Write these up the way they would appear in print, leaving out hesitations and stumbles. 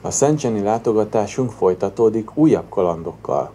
A Szentgyeni látogatásunk folytatódik újabb kalandokkal.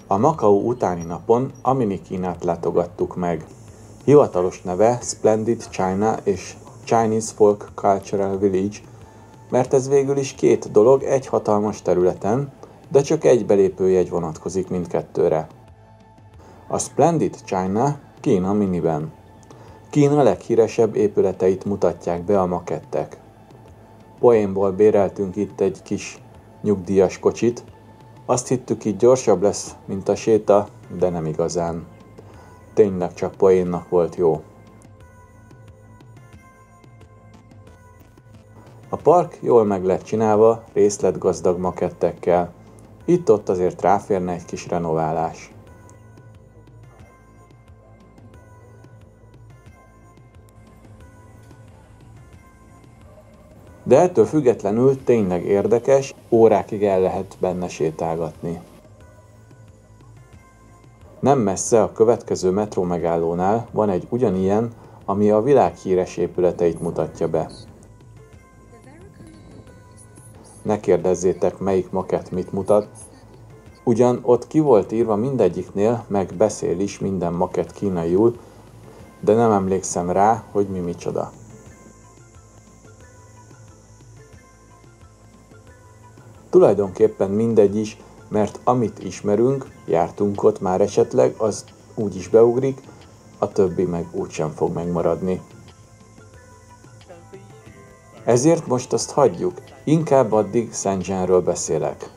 A Makau utáni napon a Mini-Kínát látogattuk meg. Hivatalos neve Splendid China és Chinese Folk Cultural Village, mert ez végül is két dolog egy hatalmas területen, de csak egy belépőjegy vonatkozik mindkettőre. A Splendid China Kína miniben. Kína leghíresebb épületeit mutatják be a makettek. Poénból béreltünk itt egy kis nyugdíjas kocsit, azt hittük, így gyorsabb lesz, mint a séta, de nem igazán. Tényleg csak poénnak volt jó. A park jól meg lett csinálva, részletgazdag makettekkel. Itt-ott azért ráférne egy kis renoválás. De ettől függetlenül tényleg érdekes, órákig el lehet benne sétálgatni. Nem messze a következő metró megállónál van egy ugyanilyen, ami a világ híres épületeit mutatja be. Ne kérdezzétek, melyik makett mit mutat, ugyan ott ki volt írva mindegyiknél, meg beszél is minden makett kínaiul, de nem emlékszem rá, hogy mi micsoda. Tulajdonképpen mindegy is, mert amit ismerünk, jártunk ott már esetleg, az úgy is beugrik, a többi meg úgysem fog megmaradni. Ezért most azt hagyjuk, inkább addig Szentgyенről beszélek.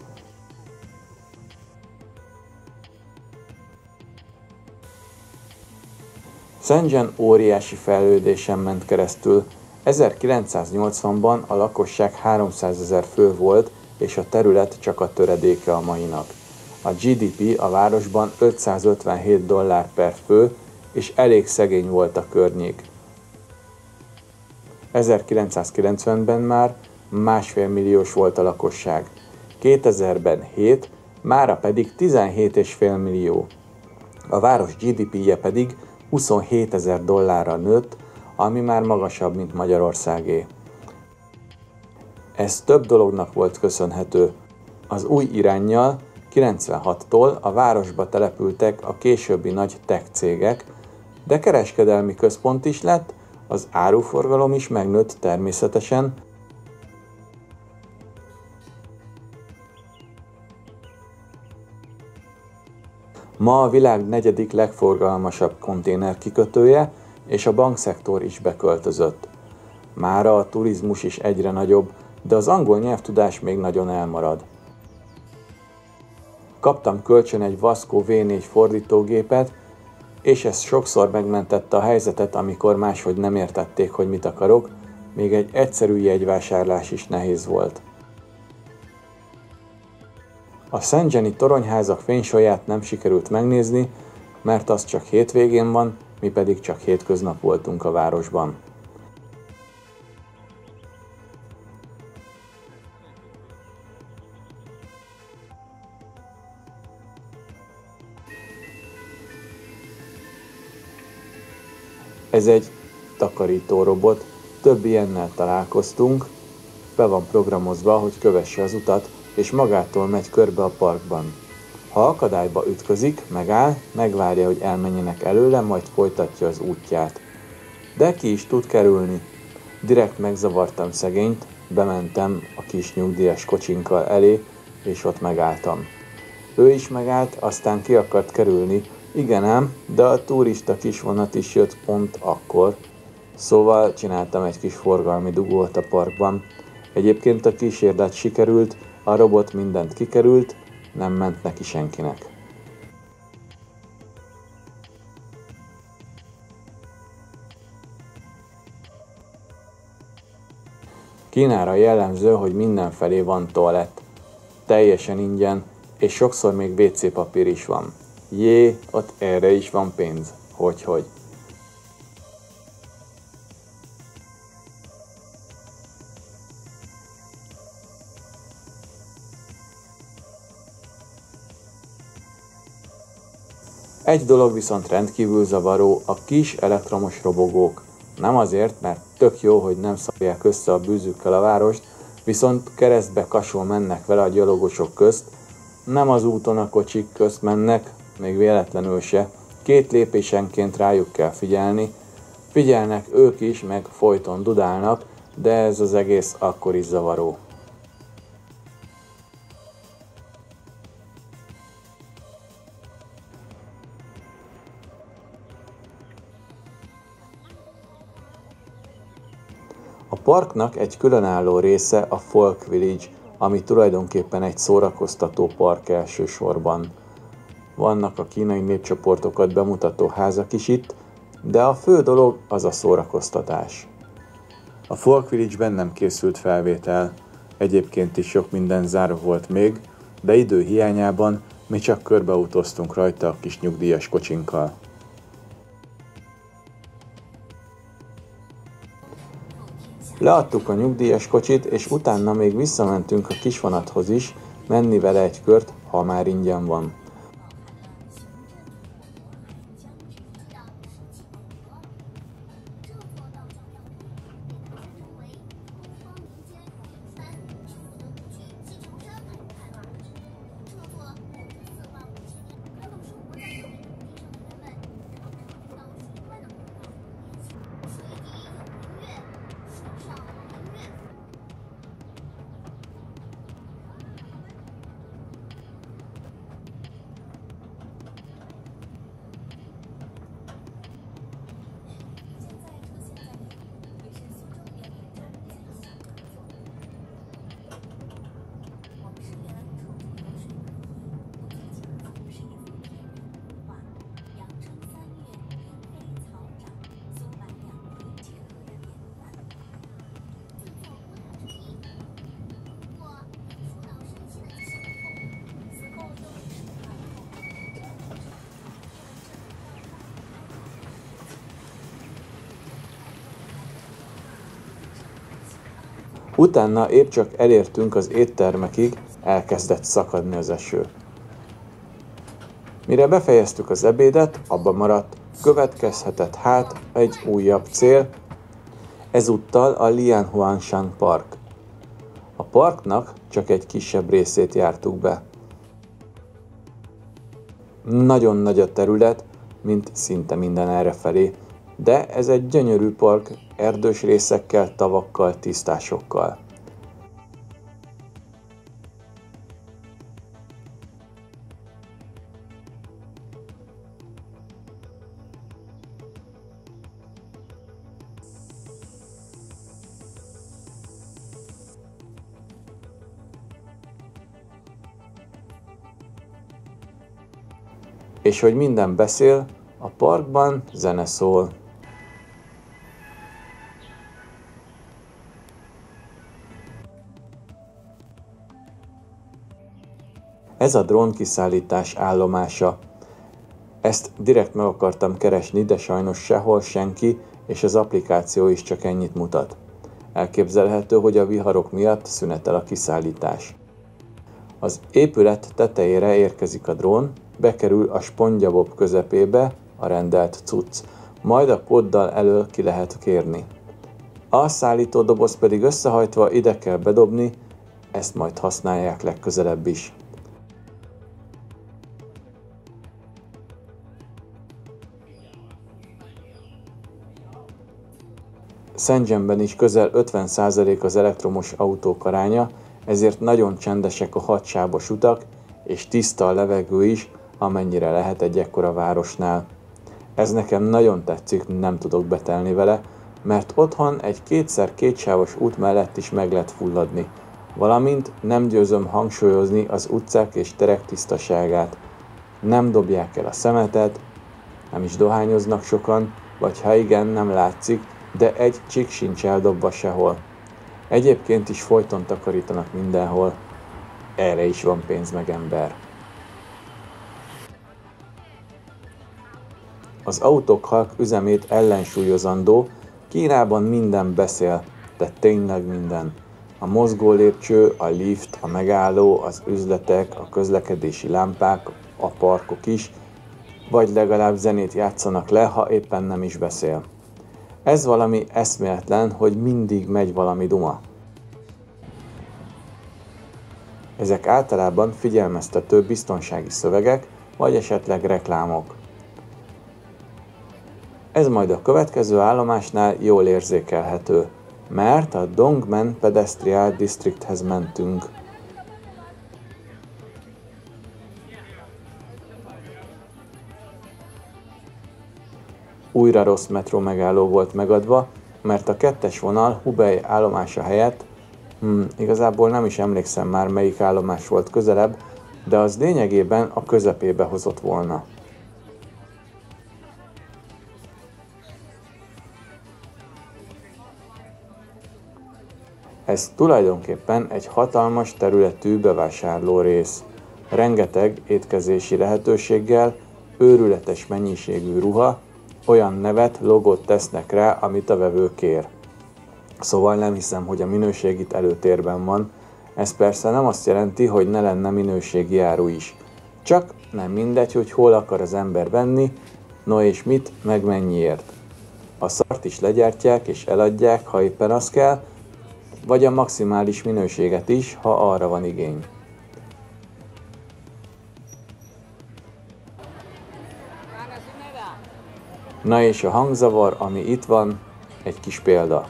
Szentgyen óriási fejlődésen ment keresztül. 1980-ban a lakosság 300 000 fő volt, és a terület csak a töredéke a mainak. A GDP a városban $557 per fő, és elég szegény volt a környék. 1990-ben már 1,5 milliós volt a lakosság, 2000-ben 7, mára pedig 17,5 millió. A város GDP-je pedig $27,000 nőtt, ami már magasabb, mint Magyarországé. Ez több dolognak volt köszönhető. Az új iránnyal 96-tól a városba települtek a későbbi nagy tech cégek, de kereskedelmi központ is lett, az áruforgalom is megnőtt természetesen, ma a világ negyedik legforgalmasabb konténerkikötője, és a bankszektor is beköltözött. Mára a turizmus is egyre nagyobb, de az angol nyelvtudás még nagyon elmarad. Kaptam kölcsön egy Vasco V4 fordítógépet, és ez sokszor megmentette a helyzetet, amikor máshogy nem értették, hogy mit akarok, még egy egyszerű jegyvásárlás is nehéz volt. A szentgyeni toronyházak fénysóját nem sikerült megnézni, mert az csak hétvégén van, mi pedig csak hétköznap voltunk a városban. Ez egy takarítórobot, több ilyennel találkoztunk, be van programozva, hogy kövesse az utat, és magától megy körbe a parkban. Ha akadályba ütközik, megáll, megvárja, hogy elmenjenek előle, majd folytatja az útját. De ki is tud kerülni. Direkt megzavartam szegényt, bementem a kis nyugdíjas kocsinkkal elé, és ott megálltam. Ő is megállt, aztán ki akart kerülni, igen ám, de a turista kisvonat is jött pont akkor, szóval csináltam egy kis forgalmi dugót a parkban. Egyébként a kísérlet sikerült, a robot mindent kikerült, nem ment neki senkinek. Kínára jellemző, hogy mindenfelé van toalett. Teljesen ingyen, és sokszor még WC papír is van. Jé, ott erre is van pénz. Hogyhogy. Egy dolog viszont rendkívül zavaró, a kis elektromos robogók. Nem azért, mert tök jó, hogy nem szabják össze a bűzükkel a várost, viszont keresztbe kasul mennek vele a gyalogosok közt, nem az úton a kocsik közt mennek, még véletlenül se, 2 lépésenként rájuk kell figyelni, figyelnek ők is, meg folyton dudálnak, de ez az egész akkor is zavaró. A parknak egy különálló része a Folk Village, ami tulajdonképpen egy szórakoztató park elsősorban. Vannak a kínai népcsoportokat bemutató házak is itt, de a fő dolog az a szórakoztatás. A Folk Village-ben nem készült felvétel, egyébként is sok minden zárva volt még, de idő hiányában mi csak körbeutaztunk rajta a kis nyugdíjas kocsinkkal. Leadtuk a nyugdíjas kocsit, és utána még visszamentünk a kisvonathoz is, menni vele egy kört, ha már ingyen van. Utána épp csak elértünk az éttermekig, elkezdett szakadni az eső. Mire befejeztük az ebédet, abba maradt, következhetett hát egy újabb cél, ezúttal a Lianhuangshan Park. A parknak csak egy kisebb részét jártuk be. Nagyon nagy a terület, mint szinte minden errefelé, de ez egy gyönyörű park, erdős részekkel, tavakkal, tisztásokkal. És hogy minden beszél, a parkban zene szól. Ez a drónkiszállítás állomása. Ezt direkt meg akartam keresni, de sajnos sehol senki, és az applikáció is csak ennyit mutat. Elképzelhető, hogy a viharok miatt szünetel a kiszállítás. Az épület tetejére érkezik a drón, bekerül a spongyabob közepébe a rendelt cucc, majd a kóddal elől ki lehet kérni. A szállítódoboz pedig összehajtva ide kell bedobni, ezt majd használják legközelebb is. Shenzhenben is közel 50% az elektromos autók aránya, ezért nagyon csendesek a hatsávos utak, és tiszta a levegő is, amennyire lehet egy ekkora városnál. Ez nekem nagyon tetszik, nem tudok betelni vele, mert otthon egy 2x2 út mellett is meg lehet fulladni, valamint nem győzöm hangsúlyozni az utcák és terek tisztaságát. Nem dobják el a szemetet, nem is dohányoznak sokan, vagy ha igen, nem látszik, de egy csík sincs eldobva sehol. Egyébként is folyton takarítanak mindenhol. Erre is van pénz meg ember. Az autók halk üzemét ellensúlyozandó, Kínában minden beszél, de tényleg minden. A mozgó lépcső, a lift, a megálló, az üzletek, a közlekedési lámpák, a parkok is, vagy legalább zenét játszanak le, ha éppen nem is beszél. Ez valami eszméletlen, hogy mindig megy valami duma. Ezek általában figyelmeztető biztonsági szövegek, vagy esetleg reklámok. Ez majd a következő állomásnál jól érzékelhető, mert a Dongmen Pedestrian Districthez mentünk. Újra rossz metró megálló volt megadva, mert a 2-es vonal Hubei állomása helyett, igazából nem is emlékszem már, melyik állomás volt közelebb, de az lényegében a közepébe hozott volna. Ez tulajdonképpen egy hatalmas területű bevásárlórész. Rengeteg étkezési lehetőséggel, őrületes mennyiségű ruha, olyan nevet, logót tesznek rá, amit a vevő kér. Szóval nem hiszem, hogy a minőség itt előtérben van. Ez persze nem azt jelenti, hogy ne lenne minőségi áru is. Csak nem mindegy, hogy hol akar az ember venni, no és mit, meg mennyiért. A szart is legyártják és eladják, ha éppen az kell, vagy a maximális minőséget is, ha arra van igény. Na és a hangzavar, ami itt van, egy kis példa.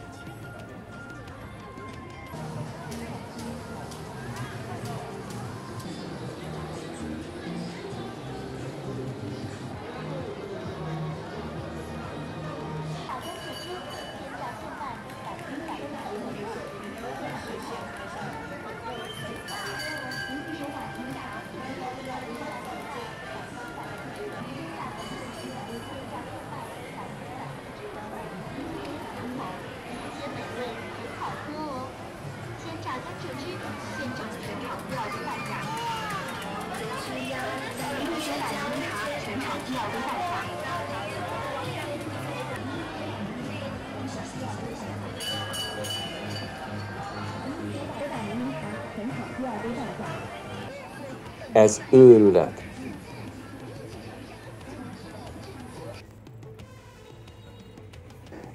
Ez őrület.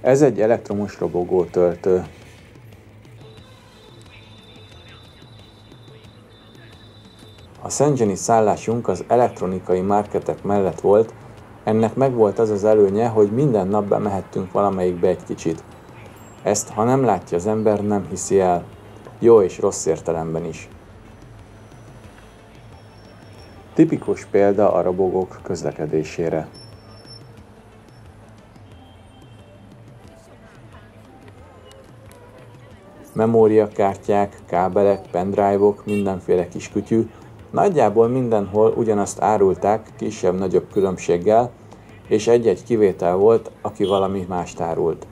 Ez egy elektromos robogótöltő. A Shenzheni szállásunk az elektronikai marketek mellett volt, ennek megvolt az az előnye, hogy minden nap bemehettünk valamelyikbe egy kicsit. Ezt, ha nem látja az ember, nem hiszi el. Jó és rossz értelemben is. Tipikus példa a robogók közlekedésére. Memóriakártyák, kábelek, pendrive-ok, mindenféle kis kütyű, nagyjából mindenhol ugyanazt árulták kisebb-nagyobb különbséggel, és egy-egy kivétel volt, aki valami mást árult.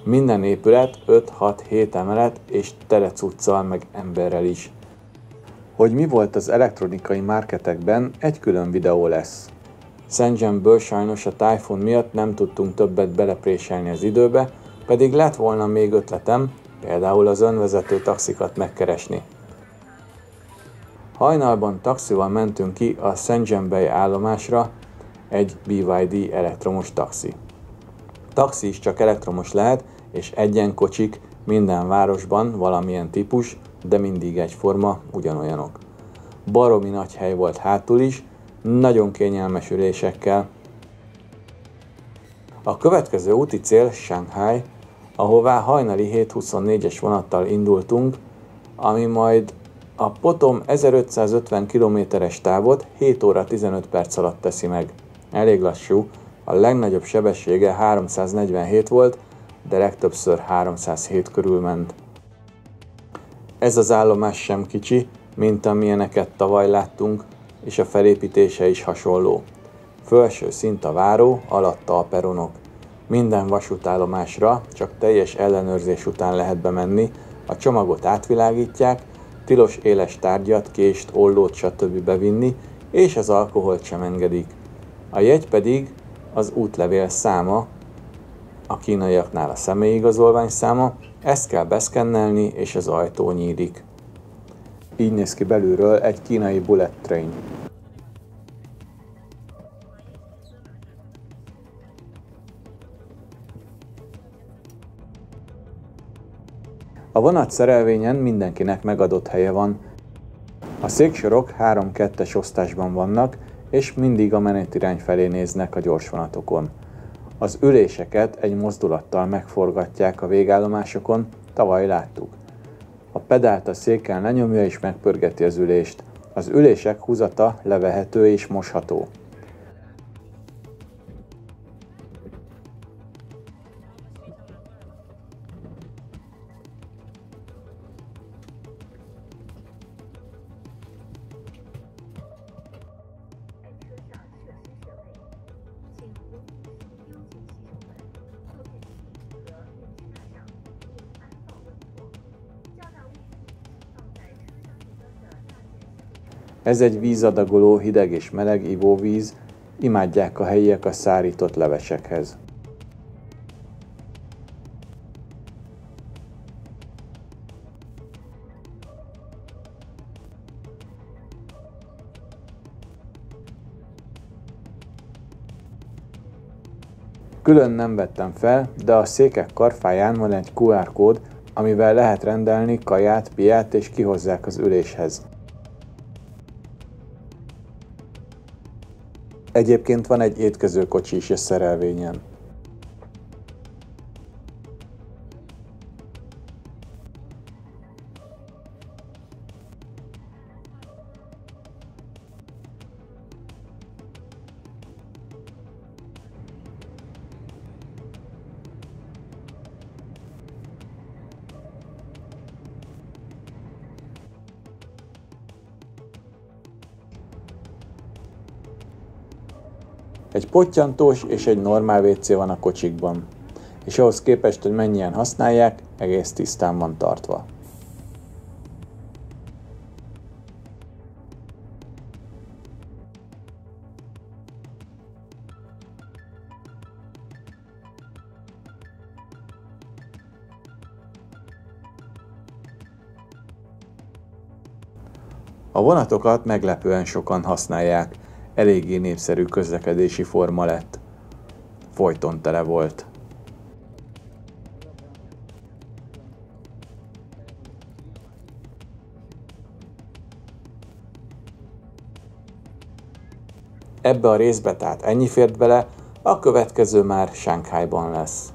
Minden épület 5-6-7 emelet és tele cuccal meg emberrel is. Hogy mi volt az elektronikai marketekben, egy külön videó lesz. Shenzhenből sajnos a tájfun miatt nem tudtunk többet belepréselni az időbe, pedig lett volna még ötletem, például az önvezető taxikat megkeresni. Hajnalban taxival mentünk ki a Shenzhenbei állomásra, egy BYD elektromos taxi. Taxi is csak elektromos lehet, és egyenkocsik minden városban valamilyen típus, de mindig egyforma, ugyanolyanok. Baromi nagy hely volt hátul is, nagyon kényelmes ülésekkel. A következő úti cél Shanghai, ahová hajnali 7:24-es vonattal indultunk, ami majd a potom 1550 km-es távot 7 óra 15 perc alatt teszi meg. Elég lassú, a legnagyobb sebessége 347 volt, de legtöbbször 307 körül ment. Ez az állomás sem kicsi, mint amilyeneket tavaly láttunk, és a felépítése is hasonló. Felső szint a váró, alatta a peronok. Minden vasútállomásra csak teljes ellenőrzés után lehet bemenni, a csomagot átvilágítják, tilos éles tárgyat, kést, ollót, stb. Bevinni, és az alkoholt sem engedik. A jegy pedig az útlevél száma, a kínaiaknál a személyigazolvány száma, ezt kell beszkennelni, és az ajtó nyílik. Így néz ki belülről egy kínai bullet train. A vonatszerelvényen mindenkinek megadott helye van. A széksorok 3-2-es osztásban vannak, és mindig a menetirány felé néznek a gyorsvonatokon. Az üléseket egy mozdulattal megforgatják a végállomásokon, tavaly láttuk. A pedált a széken lenyomja és megpörgeti az ülést. Az ülések húzata levehető és mosható. Ez egy vízadagoló hideg és meleg ivóvíz, imádják a helyiek a szárított levesekhez. Külön nem vettem fel, de a székek karfáján van egy QR kód, amivel lehet rendelni kaját, piát és kihozzák az üléshez. Egyébként van egy étkezőkocsi is a szerelvényen. Egy pottyantós és egy normál WC van a kocsikban, és ahhoz képest, hogy mennyien használják, egész tisztán van tartva. A vonatokat meglepően sokan használják, eléggé népszerű közlekedési forma lett. Folyton tele volt. Ebbe a részbe tehát ennyi fért bele, a következő már Sánkhájban lesz.